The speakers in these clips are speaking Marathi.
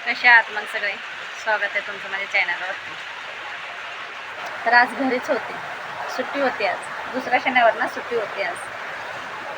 कशा आहात मग सगळे? स्वागत आहे तुमचं माझ्या चॅनलवरती. तर आज घरीच होते, सुट्टी होती. आज दुसऱ्या शनिवार ना, सुट्टी होती आज.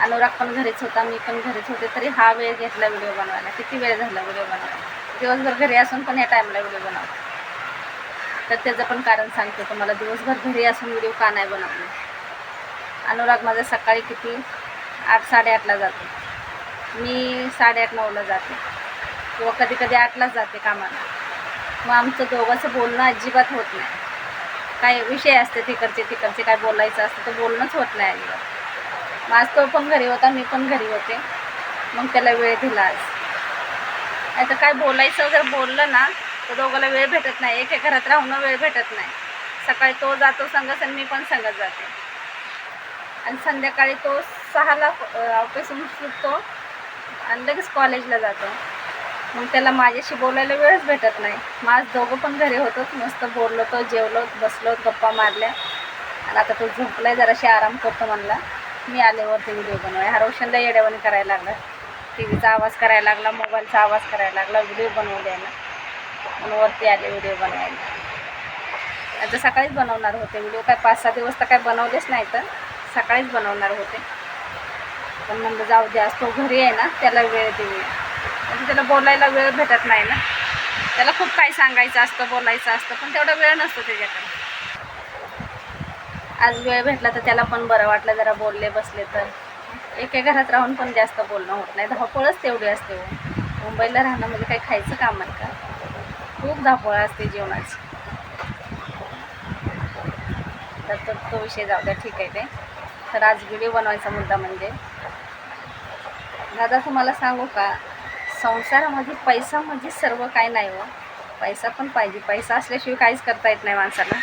अनुराग पण घरीच होता, मी पण घरीच होते. तरी हा वेळ घेतला व्हिडिओ बनवायला. किती वेळ झाला व्हिडिओ बनवायला. दिवसभर घरी असून पण या टाईमला व्हिडिओ बनवतो. तर त्याचं पण कारण सांगते तुम्हाला. दिवसभर घरी असून व्हिडिओ का नाही बनवले. अनुराग माझा सकाळी किती 8-8:30ला जातो, मी 8:30-9ला जाते, किंवा कधी कधी 8लाच जाते कामाला. मग आमचं दोघांचं बोलणं अजिबात होत नाही. काय विषय असते तिकडचे काय बोलायचं असतं, तर बोलणंच होत नाही अजिबात. मग आज तो पण घरी होता, मी पण घरी होते. मग त्याला वेळ दिला आज. आता काय बोलायचं, जर बोललं ना तर दोघाला वेळ भेटत नाही. एका घरात राहून वेळ भेटत नाही. सकाळी तो जातो संगच आणि मी पण संगत जाते. आणि संध्याकाळी तो 6ला ऑफिसहून सुटतो आणि लगेच कॉलेजला जातो. मग त्याला माझ्याशी बोलायला वेळच भेटत नाही. मग आज दोघं पण घरी होतो, मस्त बोललो, तो जेवलो, बसलो, गप्पा मारल्या. आणि आता तो झोपलाय, जराशी आराम करतो म्हणला. मी आल्यावरती व्हिडिओ बनवाय. हा रोशनला येड्यावानी करायला लागला, टीव्हीचा आवाज करायला लागला, मोबाईलचा आवाज करायला लागला, व्हिडिओ बनवू द्यायला. म्हणून वरती आले व्हिडिओ बनवायला. आता सकाळीच बनवणार होते व्हिडिओ, काय 5-6 दिवस तर काय बनवलेच नाही, तर सकाळीच बनवणार होते. पण म्हणलं जाऊ दे, आज तो घरी आहे ना, त्याला वेळ देऊया. म्हणजे त्याला बोलायला वेळ भेटत नाही ना. त्याला खूप काही सांगायचं असतं, बोलायचं असतं, पण तेवढा वेळ नसतो त्याच्याकडे. आज वेळ भेटला तर त्याला पण बरं वाटलं, जरा बोलले बसले तर. एका घरात राहून पण जास्त बोलणं होत नाही. धावपळच तेवढी असते. मुंबईला राहणं म्हणजे काही खायचं काम आहे का? खूप धावपळ असते जेवणाची. तर तो विषय जाऊ द्या, ठीक आहे ते. तर आज व्हिडिओ बनवायचा मुद्दा म्हणजे, दादा तुम्हाला सांगू का, संसारामध्ये पैसा म्हणजे सर्व काय नाही हो. पैसा पण पाहिजे, पैसा असल्याशिवाय काहीच करता येत नाही माणसाला.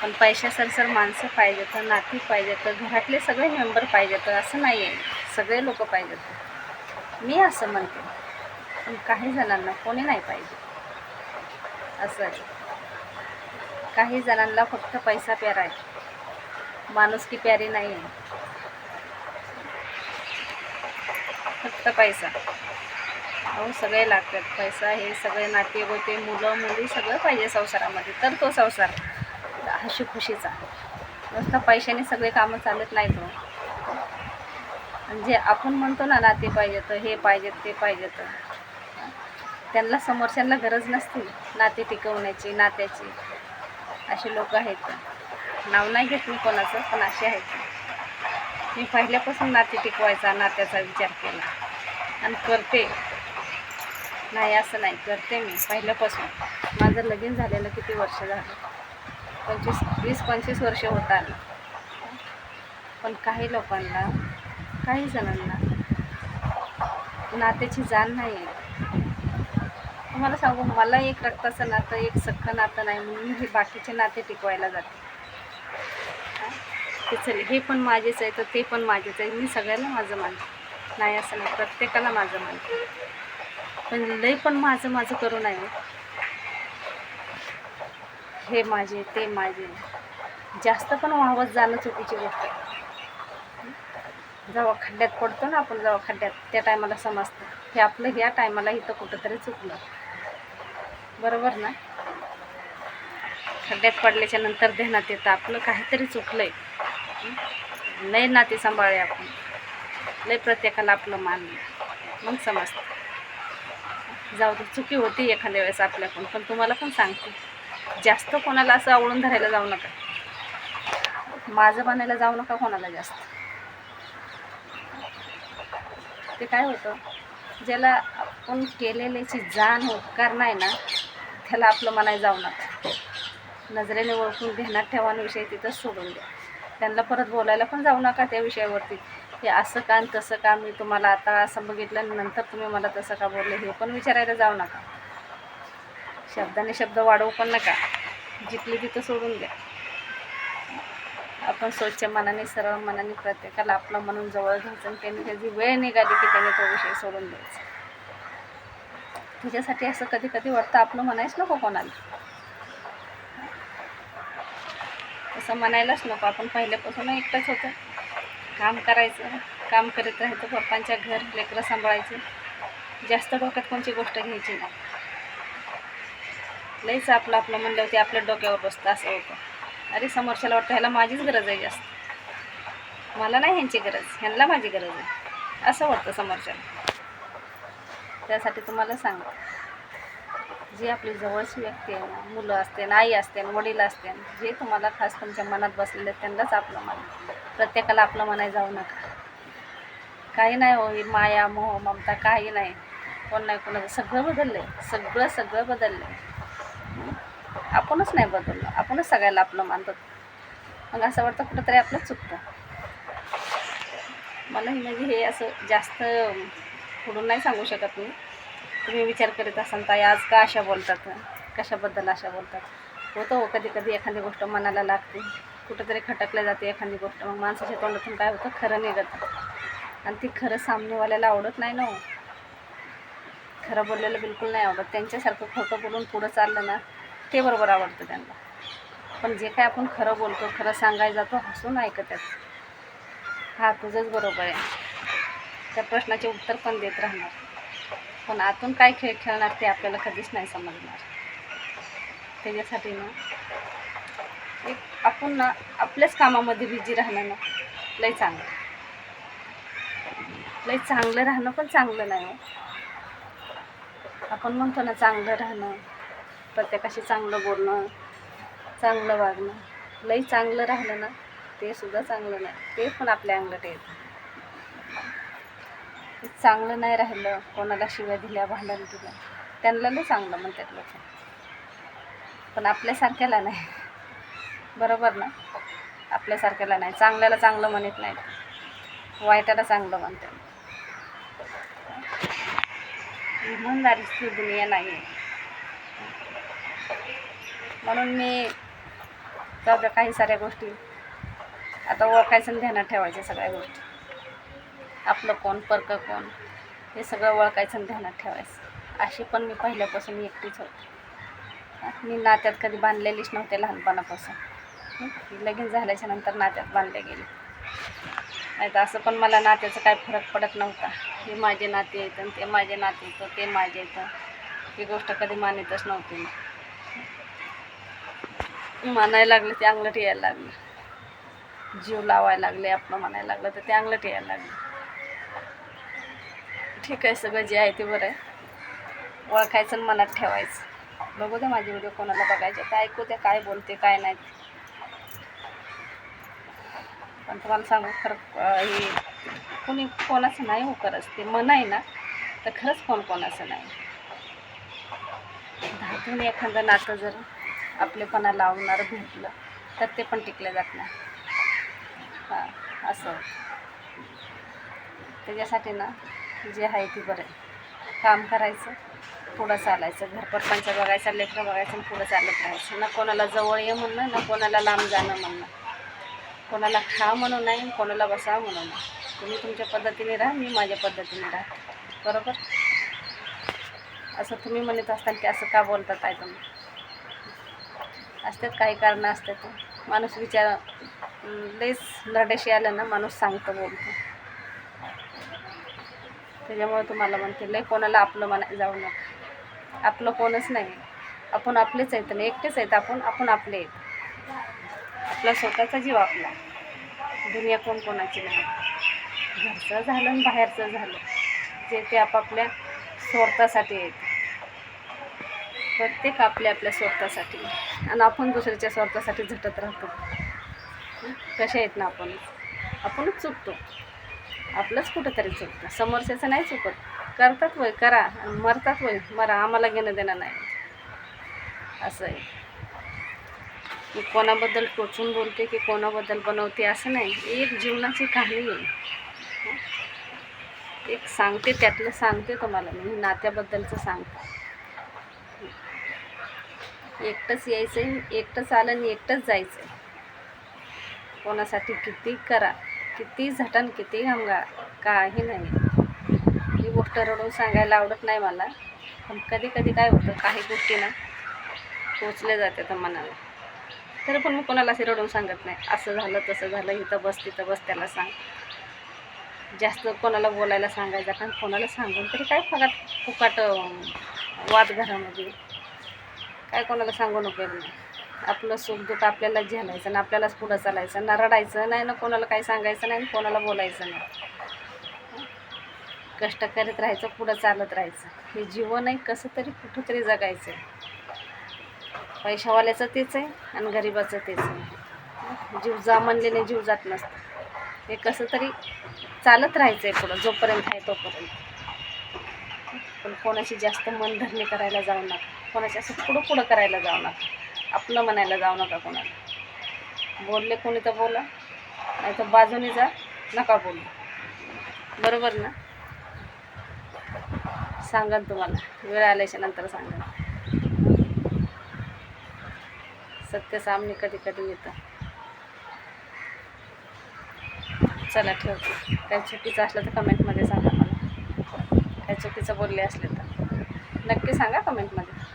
पण पैशासरसर माणसं पाहिजे, तर नाती पाहिजे, तर घरातले सगळे मेंबर पाहिजे, तर असं नाही आहे सगळे लोक पाहिजेत. मी असं म्हणते. पण काही जणांना कोणी नाही पाहिजे असं आहे. काही जणांना फक्त पैसा प्यारा आहे, माणुसकी प्यारी नाही आहे. फक्त पैसा. अहो सगळे लागतात. पैसा हे सगळे, नाते गोते, मुलं मुली सगळं पाहिजे संसारामध्ये, तर तो संसार हशी खुशीचा. नुसतं पैशाने सगळे कामं चालत नाहीत हो. म्हणजे आपण म्हणतो ना, नाते पाहिजे, तर हे पाहिजेत, ते पाहिजेत, त्यांना समोरच्यांना गरज नसते नाते टिकवण्याची, नात्याची. असे लोक आहेत. नाव नाही घेत मी कोणाचं, पण असे आहेत. मी पहिल्यापासून नाते टिकवायचा, नात्याचा विचार केला आणि करते. नाही असं नाही, करते मी पहिल्यापासून. माझं लगीन झालेलं किती वर्ष झालं, 20-25 वर्ष होत आलं. पण काही लोकांना, काही जणांना नात्याची जाण नाही आहे. तुम्हाला सांगू, मला एक रक्ताचं नातं, एक सख्खं नातं नाही म्हणून मी हे बाकीचे नाते टिकवायला जाते. ते चल, हे पण माझेच आहे, तर ते पण माझेच आहे. मी सगळ्यांना माझं मानते, नाही असं नाही, प्रत्येकाला माझं मानते. पण लई पण माझं करू नये. हे माझे, ते माझे, जास्त पण वाहवत जाणं चुकीची गोष्ट आहे. जेव्हा खड्ड्यात पडतो ना आपण, जेव्हा खड्ड्यात, त्या टायमाला समजतं हे आपलं ह्या टायमाला इथं कुठंतरी चुकलं. बरोबर ना? खड्ड्यात पडल्याच्या नंतर ध्यानात येतं आपलं काहीतरी चुकलं आहे. लय नाते सांभाळले आपण, लय प्रत्येकाला आपलं मानलं, मग समजतं. जाऊ दे, चुकी होती एखाद्या वेळेस आपल्याकडून. पण तुम्हाला पण सांगते, जास्त कोणाला असं आवळून धरायला जाऊ नका, माझं बनायला जाऊ नका कोणाला जास्त. ते काय होतं, ज्याला आपण केलेल्याची जाण उपकार नाही ना, त्याला आपलं म्हणायला जाऊ नका. नजरेने ओळखून ध्यानात ठेवा, विषय तिथंच सोडून द्या. त्यांना परत बोलायला पण जाऊ नका त्या विषयावरती. हे असं का आणि तसं का, मी तुम्हाला आता असं बघितलं नंतर तुम्ही मला तसं का बोलले, हे पण विचारायला जाऊ नका. शब्दाने शब्द वाढवू पण नका, जिथली तिथं सोडून द्या. आपण स्वच्छ मनाने, सरळ मनाने प्रत्येकाला आपलं म्हणून जवळ घ्यायचं, आणि त्यांनी त्याची वेळ निघाली की त्याने तो विषय सोडून द्यायचा. त्याच्यासाठी असं कधी कधी वाटतं आपलं म्हणायच नको कोणाला, असं म्हणायलाच नको. आपण पहिल्यापासून एकटंच होतं, काम करायचं, काम करत राहायचं, पप्पांच्या घर, लेकरं सांभाळायचं, जास्त डोक्यात कोणची गोष्ट घ्यायची नाही. लईच आपलं आपलं म्हणल्यावर ते आपल्या डोक्यावर बसतं असं होतं. अरे समोरच्याला वाटतं ह्याला माझीच गरज आहे जास्त, मला नाही ह्यांची गरज, ह्यांना माझी गरज आहे असं वाटतं समोरच्याला. त्यासाठी तुम्हाला सांगा, जी आपली जवळची व्यक्ती आहे ना, मुलं असते, आई असते, वडील असते, जे तुम्हाला खास तुमच्या मनात बसलेले आहेत त्यांनाच आपलं म्हणा. प्रत्येकाला आपलं म्हणायला जाऊ नका. काही नाही हो, ही माया मोह ममता काही नाही. कोण नाही कोणाचं, सगळं बदललं आहे, सगळं बदललं आहे. आपणच नाही बदललो, आपणच सगळ्याला आपलं मानतो. मग असं वाटतं कुठंतरी आपलंच चुकतं. मला म्हणजे हे असं जास्त पुढून नाही सांगू शकत मी. तुम्ही विचार करीत असाल ताई आज का अशा बोलतात, कशाबद्दल अशा बोलतात. होतं हो, कधी कधी एखादी गोष्ट मनाला लागते, कुठंतरी खटकल्या जाते एखादी गोष्ट, मग माणसाच्या तोंडातून काय होतं, खरं निघतं. आणि ती खरं सामनेवाल्याला आवडत नाही ना हो. खरं बोललेलं बिलकुल नाही आवडत. त्यांच्यासारखं खोटं बोलून पुढं चाललं ना, ते बरोबर आवडतं त्यांना. पण जे काय आपण खरं बोलतो, खरं सांगायला जातो, हसून ऐकतात. हा तुझंच बरोबर आहे, त्या प्रश्नाचे उत्तर पण देत राहणार, पण आतून काय खेळ खेळणार ते आपल्याला कधीच नाही समजणार. त्याच्यासाठी ना एक आपण ना आपल्याच कामामध्ये बिझी राहणं ना लई चांगलं. लई चांगलं राहणं पण चांगलं नाही हो. आपण म्हणतो ना चांगलं राहणं, प्रत्येकाशी चांगलं बोलणं, चांगलं वागणं. लई चांगलं राहिलं ना ते सुद्धा चांगलं नाही, ते पण आपल्या अंगलट येतं. चांगलं नाही राहिलं, कोणाला शिव्या दिल्या, भांडण दिलं, त्यांना लई चांगलं म्हणतात लोक, पण आपल्यासारख्याला नाही. बरोबर ना, आपल्यासारख्याला नाही. चांगल्याला चांगलं म्हणत नाहीत, वाईटाला चांगलं म्हणतात. इमानदारीची दुनिया नाही आहे. म्हणून मी जाऊ काही साऱ्या गोष्टी आता ओळखायचं आणि ध्यानात ठेवायच्या. सगळ्या गोष्टी आपलं कोण परकं कोण हे सगळं ओळखायचं आणि ध्यानात ठेवायचं. अशी पण मी पहिल्यापासून एकटीच होते. मी नात्यात कधी बांधलेलीच नव्हते लहानपणापासून. लगीन झाल्याच्या नंतर नात्यात बांधले गेले. नाही तर असं पण मला नात्याचा काय फरक पडत नव्हता. हे माझे नाते आहेत आणि ते माझे नाते येतं, ते माझे येतं, ही गोष्ट कधी मानतच नव्हती मी. म्हणायला लागले ते अंगलट यायला लागलं, जीव लावायला लागले आपलं म्हणायला लागलं तर ते अंगलट यायला लागलं. ठीक आहे, सगळं जे आहे ते बरं आहे. ओळखायचं आणि मनात ठेवायचं. बघू दे माझे व्हिडिओ कोणाला बघायचे तर ऐकू दे, काय बोलते काय नाही. पण तुम्हाला सांगू खरं, हे कोणी कोणाचं नाही हो खरंच. ते मन आहे ना तर खरंच कोणाचं नाही. धातून एखादं नातं जर आपलेपणा लावणारं भेटलं तर ते पण टिकलं जात नाही. हां असं. त्याच्यासाठी ना जे आहे ते बरं आहे. काम करायचं, पुढं चालायचं, घरपरपंच बघायचं, लेकरं बघायचं आणि पुढं चालत राहायचं. ना कोणाला जवळ ये म्हणणं, ना कोणाला लांब जाणं म्हणणं, कोणाला खा म्हणून नाही, कोणाला बसा म्हणून नाही. तुम्ही तुमच्या पद्धतीने राहा, मी माझ्या पद्धतीने राहा. बरोबर. असं तुम्ही म्हणत असताना की असं का बोलतात आहे तुम्ही, असतात काही कारणं असतात. माणूस विचार लईच नरडेशी आलं ना माणूस सांगतं बोलतं. त्याच्यामुळे तुम्हाला म्हणते लई कोणाला आपलं म्हणायला जाऊ नका. आपलं कोणच नाही, आपण आपलेच आहेत ना, एकटेच आहेत आपण आपले आहेत. आपला स्वतःचा जीव आपला, दुनिया कोण कोणाची नाही. घरचं झालं आणि बाहेरचं झालं, जे ते आपापल्या स्वार्थासाठी आहेत. प्रत्येक आपल्या स्वार्थासाठी, आणि आपण दुसऱ्याच्या स्वार्थासाठी झटत राहतो. कसे आहेत ना आपणच चुकतो. आपलंच कुठंतरी चुकतं, समोरच्याचं नाही चुकत. करतात वय करा, मरतात वय मरा, आम्हाला घेणं देणं नाही. असं आहे. मी कोणाबद्दल टोचून बोलते की कोणाबद्दल बनवते असं नाही. एक जीवनाची कहाणी आहे, एक सांगते, त्यातलं सांगते तुम्हाला. मी नात्याबद्दलचं सांगते. एकटंच यायचं, एकटंच आलं आणि एकटंच जायचं. कोणासाठी किती करा, किती झटण, किती घामगा, काही नाही. ही गोष्ट रडून सांगायला आवडत नाही मला, पण कधी कधी काय होतं, काही गोष्टी ना टोचल्या जाते तर मनाला. तरी पण मी कोणाला असे रडून सांगत नाही. असं झालं तसं झालं, इथं बस तिथं बस, त्याला सांग. जास्त कोणाला बोलायला सांगायचं, कारण कोणाला सांगून तरी काय फुकाट वाद घरामध्ये. काय कोणाला सांगून उपयोग नाही. आपलं सुख दुःख आपल्यालाच झेलायचं ना, आपल्यालाच पुढं चालायचं ना, रडायचं नाही ना, कोणाला काही सांगायचं नाही, कोणाला बोलायचं नाही. कष्ट करत राहायचं, पुढं चालत राहायचं. हे जीवन आहे, कसं तरी कुठंतरी जगायचं. पैशावाल्याचं तेच आहे आणि गरिबाचं तेच आहे. जीव जा म्हणलेले जीव जात नसतं. हे कसं तरी चालत राहायचं आहे पुढं, जोपर्यंत आहे तोपर्यंत. पण कोणाची जास्त मनधरणी करायला जाऊ नका, कोणाची असं पुढं करायला जाऊ नका, आपलं म्हणायला जाऊ नका कोणाला. बोलले कोणी तर बोला, नाही तर बाजूने जा, नका बोलू. बरोबर ना? सांगन तुम्हाला, वेळ आल्याच्या नंतर सांगन. सत्य सामने कधी कधी येतं. चला ठेवते. काही चुकीचं असलं तर कमेंटमध्ये सांगा मला. काही चुकीचं बोलले असले तर नक्की सांगा कमेंटमध्ये.